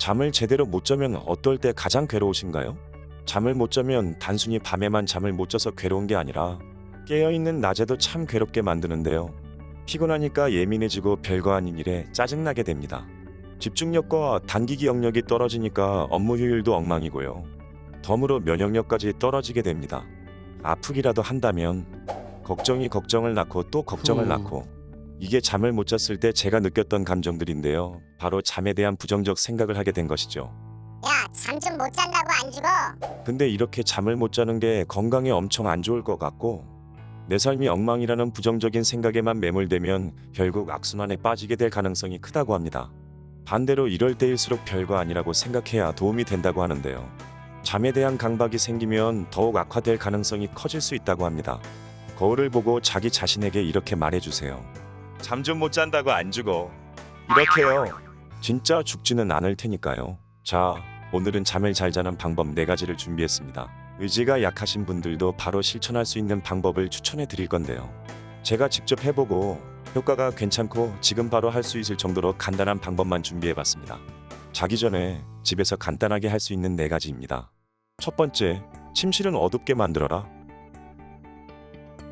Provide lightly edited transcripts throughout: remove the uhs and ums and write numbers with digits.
잠을 제대로 못 자면 어떨 때 가장 괴로우신가요? 잠을 못 자면 단순히 밤에만 잠을 못 자서 괴로운 게 아니라 깨어있는 낮에도 참 괴롭게 만드는데요. 피곤하니까 예민해지고 별거 아닌 일에 짜증나게 됩니다. 집중력과 단기 기억력이 떨어지니까 업무 효율도 엉망이고요. 덤으로 면역력까지 떨어지게 됩니다. 아프기라도 한다면 걱정이 걱정을 낳고 또 걱정을 낳고, 이게 잠을 못 잤을 때 제가 느꼈던 감정들인데요. 바로 잠에 대한 부정적 생각을 하게 된 것이죠. 야, 잠 좀 못 잔다고 안 죽어? 근데 이렇게 잠을 못 자는 게 건강에 엄청 안 좋을 것 같고, 내 삶이 엉망이라는 부정적인 생각에만 매몰되면 결국 악순환에 빠지게 될 가능성이 크다고 합니다. 반대로 이럴 때일수록 별거 아니라고 생각해야 도움이 된다고 하는데요. 잠에 대한 강박이 생기면 더욱 악화될 가능성이 커질 수 있다고 합니다. 거울을 보고 자기 자신에게 이렇게 말해주세요. 잠 좀 못 잔다고 안 죽어. 이렇게요. 진짜 죽지는 않을 테니까요. 자, 오늘은 잠을 잘 자는 방법 4가지를 준비했습니다. 의지가 약하신 분들도 바로 실천할 수 있는 방법을 추천해 드릴 건데요. 제가 직접 해보고 효과가 괜찮고 지금 바로 할 수 있을 정도로 간단한 방법만 준비해봤습니다. 자기 전에 집에서 간단하게 할 수 있는 4가지입니다. 첫 번째, 침실은 어둡게 만들어라.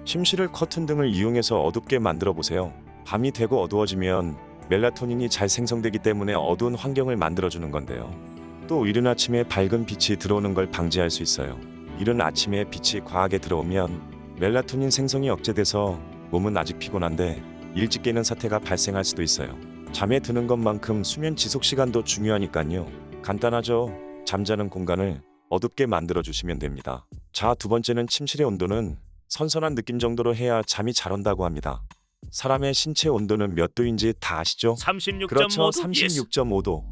침실을 커튼 등을 이용해서 어둡게 만들어 보세요. 밤이 되고 어두워지면 멜라토닌이 잘 생성되기 때문에 어두운 환경을 만들어주는 건데요. 또 이른 아침에 밝은 빛이 들어오는 걸 방지할 수 있어요. 이른 아침에 빛이 과하게 들어오면 멜라토닌 생성이 억제돼서 몸은 아직 피곤한데 일찍 깨는 사태가 발생할 수도 있어요. 잠에 드는 것만큼 수면 지속 시간도 중요하니까요. 간단하죠? 잠자는 공간을 어둡게 만들어주시면 됩니다. 자, 두 번째는 침실의 온도는 선선한 느낌 정도로 해야 잠이 잘 온다고 합니다. 사람의 신체 온도는 몇 도인지 다 아시죠? 36.5도. 그렇죠. 36.5도.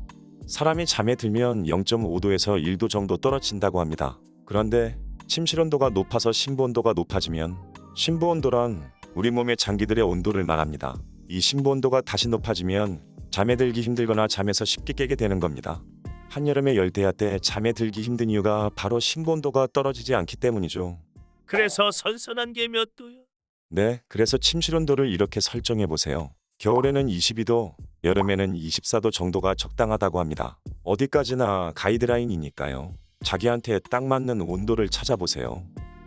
사람이 잠에 들면 0.5도에서 1도 정도 떨어진다고 합니다. 그런데 침실 온도가 높아서 심부 온도가 높아지면, 심부 온도란 우리 몸의 장기들의 온도를 말합니다. 이 심부 온도가 다시 높아지면 잠에 들기 힘들거나 잠에서 쉽게 깨게 되는 겁니다. 한여름의 열대야 때 잠에 들기 힘든 이유가 바로 심부 온도가 떨어지지 않기 때문이죠. 그래서 선선한 게 몇 도야? 네, 그래서 침실 온도를 이렇게 설정해 보세요. 겨울에는 22도, 여름에는 24도 정도가 적당하다고 합니다. 어디까지나 가이드라인이니까요. 자기한테 딱 맞는 온도를 찾아보세요.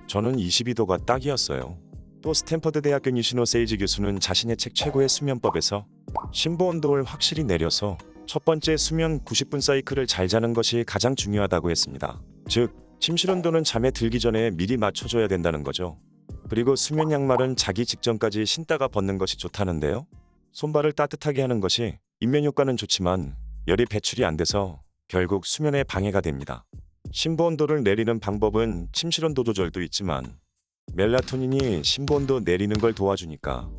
저는 22도가 딱이었어요. 또 스탠퍼드 대학교 니시노 세이지 교수는 자신의 책 최고의 수면법에서 심부 온도를 확실히 내려서 첫 번째 수면 90분 사이클을 잘 자는 것이 가장 중요하다고 했습니다. 즉, 침실 온도는 잠에 들기 전에 미리 맞춰줘야 된다는 거죠. 그리고 수면 양말은 자기 직전까지 신다가 벗는 것이 좋다는데요. 손발을 따뜻하게 하는 것이 인면 효과는 좋지만 열이 배출이 안 돼서 결국 수면에 방해가 됩니다. 심부 온도를 내리는 방법은 침실 온도 조절도 있지만 멜라토닌이 심부 온도 내리는 걸 도와주니까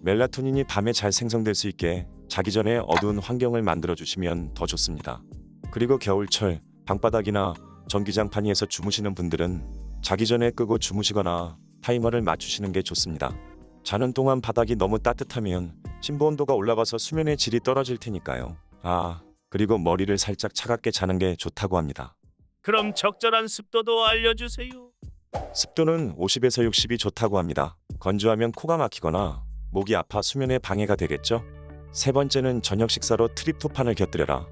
멜라토닌이 밤에 잘 생성될 수 있게 자기 전에 어두운 환경을 만들어 주시면 더 좋습니다. 그리고 겨울철 방바닥이나 전기장판 위에서 주무시는 분들은 자기 전에 끄고 주무시거나 타이머를 맞추시는 게 좋습니다. 자는 동안 바닥이 너무 따뜻하면 심부 온도가 올라가서 수면의 질이 떨어질 테니까요. 그리고 머리를 살짝 차갑게 자는 게 좋다고 합니다. 그럼 적절한 습도도 알려주세요. 습도는 50에서 60이 좋다고 합니다. 건조하면 코가 막히거나 목이 아파 수면에 방해가 되겠죠? 세 번째는 저녁 식사로 트립토판을 곁들여라.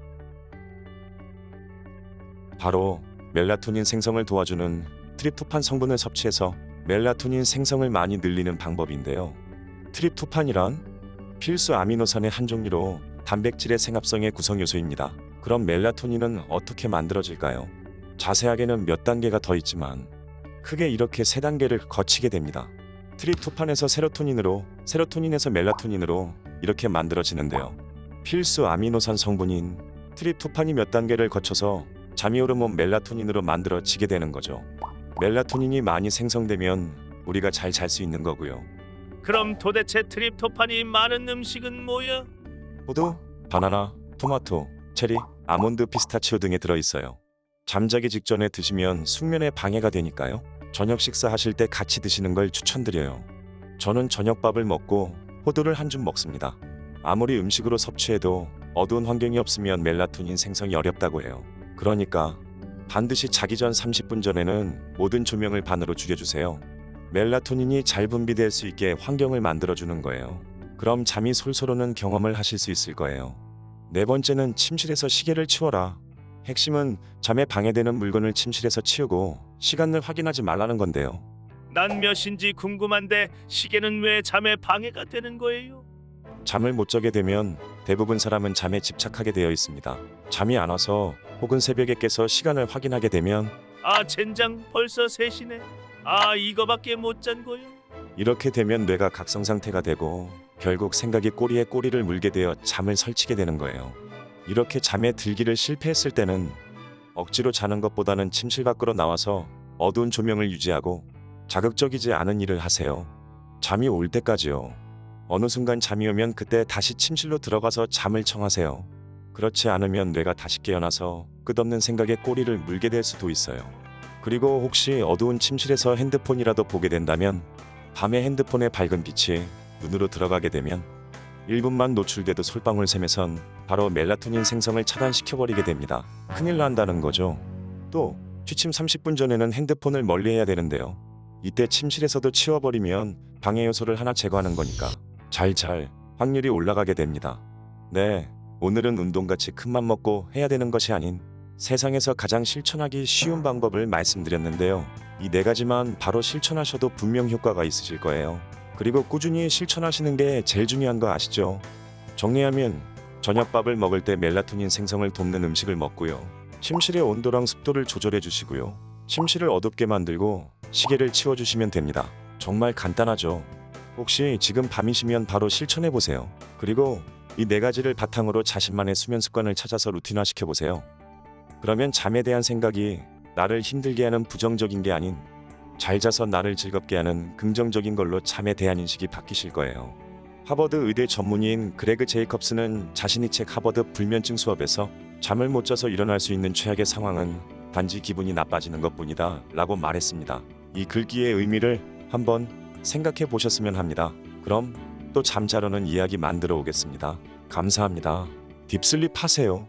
바로 멜라토닌 생성을 도와주는 트립토판 성분을 섭취해서 멜라토닌 생성을 많이 늘리는 방법인데요. 트립토판이란 필수 아미노산의 한 종류로 단백질의 생합성의 구성 요소입니다. 그럼 멜라토닌은 어떻게 만들어질까요? 자세하게는 몇 단계가 더 있지만 크게 이렇게 3단계를 거치게 됩니다. 트립토판에서 세로토닌으로, 세로토닌에서 멜라토닌으로 이렇게 만들어지는데요. 필수 아미노산 성분인 트립토판이 몇 단계를 거쳐서 잠이 호르몬 멜라토닌으로 만들어지게 되는 거죠. 멜라토닌이 많이 생성되면 우리가 잘 잘 수 있는 거고요. 그럼 도대체 트립토판이 많은 음식은 뭐야? 호두, 바나나, 토마토, 체리, 아몬드, 피스타치오 등에 들어있어요. 잠자기 직전에 드시면 숙면에 방해가 되니까요. 저녁 식사하실 때 같이 드시는 걸 추천드려요. 저는 저녁밥을 먹고 호두를 한 줌 먹습니다. 아무리 음식으로 섭취해도 어두운 환경이 없으면 멜라토닌 생성이 어렵다고 해요. 그러니까 반드시 자기 전 30분 전에는 모든 조명을 반으로 줄여주세요. 멜라토닌이 잘 분비될 수 있게 환경을 만들어주는 거예요. 그럼 잠이 솔솔 오는 경험을 하실 수 있을 거예요. 네 번째는 침실에서 시계를 치워라. 핵심은 잠에 방해되는 물건을 침실에서 치우고 시간을 확인하지 말라는 건데요. 난 몇인지 궁금한데 시계는 왜 잠에 방해가 되는 거예요? 잠을 못 자게 되면 대부분 사람은 잠에 집착하게 되어 있습니다. 잠이 안 와서 혹은 새벽에 깨서 시간을 확인하게 되면 아 젠장 벌써 3시네. 아 이거밖에 못 잔 거요? 이렇게 되면 뇌가 각성 상태가 되고 결국 생각이 꼬리에 꼬리를 물게 되어 잠을 설치게 되는 거예요. 이렇게 잠에 들기를 실패했을 때는 억지로 자는 것보다는 침실 밖으로 나와서 어두운 조명을 유지하고 자극적이지 않은 일을 하세요. 잠이 올 때까지요. 어느 순간 잠이 오면 그때 다시 침실로 들어가서 잠을 청하세요. 그렇지 않으면 뇌가 다시 깨어나서 끝없는 생각에 꼬리를 물게 될 수도 있어요. 그리고 혹시 어두운 침실에서 핸드폰이라도 보게 된다면 밤에 핸드폰의 밝은 빛이 눈으로 들어가게 되면 1분만 노출돼도 솔방울 샘에선 바로 멜라토닌 생성을 차단시켜버리게 됩니다. 큰일 난다는 거죠. 또 취침 30분 전에는 핸드폰을 멀리해야 되는데요. 이때 침실에서도 치워버리면 방해 요소를 하나 제거하는 거니까 잘 확률이 올라가게 됩니다. 네, 오늘은 운동같이 큰맘 먹고 해야 되는 것이 아닌 세상에서 가장 실천하기 쉬운 방법을 말씀드렸는데요. 이 4가지만 바로 실천하셔도 분명 효과가 있으실 거예요. 그리고 꾸준히 실천하시는 게 제일 중요한 거 아시죠? 정리하면 저녁밥을 먹을 때 멜라토닌 생성을 돕는 음식을 먹고요. 침실의 온도랑 습도를 조절해 주시고요. 침실을 어둡게 만들고 시계를 치워주시면 됩니다. 정말 간단하죠? 혹시 지금 밤이시면 바로 실천해 보세요. 그리고 이 4가지를 바탕으로 자신만의 수면 습관을 찾아서 루틴화 시켜보세요. 그러면 잠에 대한 생각이 나를 힘들게 하는 부정적인 게 아닌 잘 자서 나를 즐겁게 하는 긍정적인 걸로 잠에 대한 인식이 바뀌실 거예요. 하버드 의대 전문의인 그레그 제이컵스는 자신이 책 하버드 불면증 수업에서 잠을 못 자서 일어날 수 있는 최악의 상황은 단지 기분이 나빠지는 것뿐이다 라고 말했습니다. 이 글귀의 의미를 한번 생각해 보셨으면 합니다. 그럼 또 잠자려는 이야기 만들어 오겠습니다. 감사합니다. 딥슬립 하세요.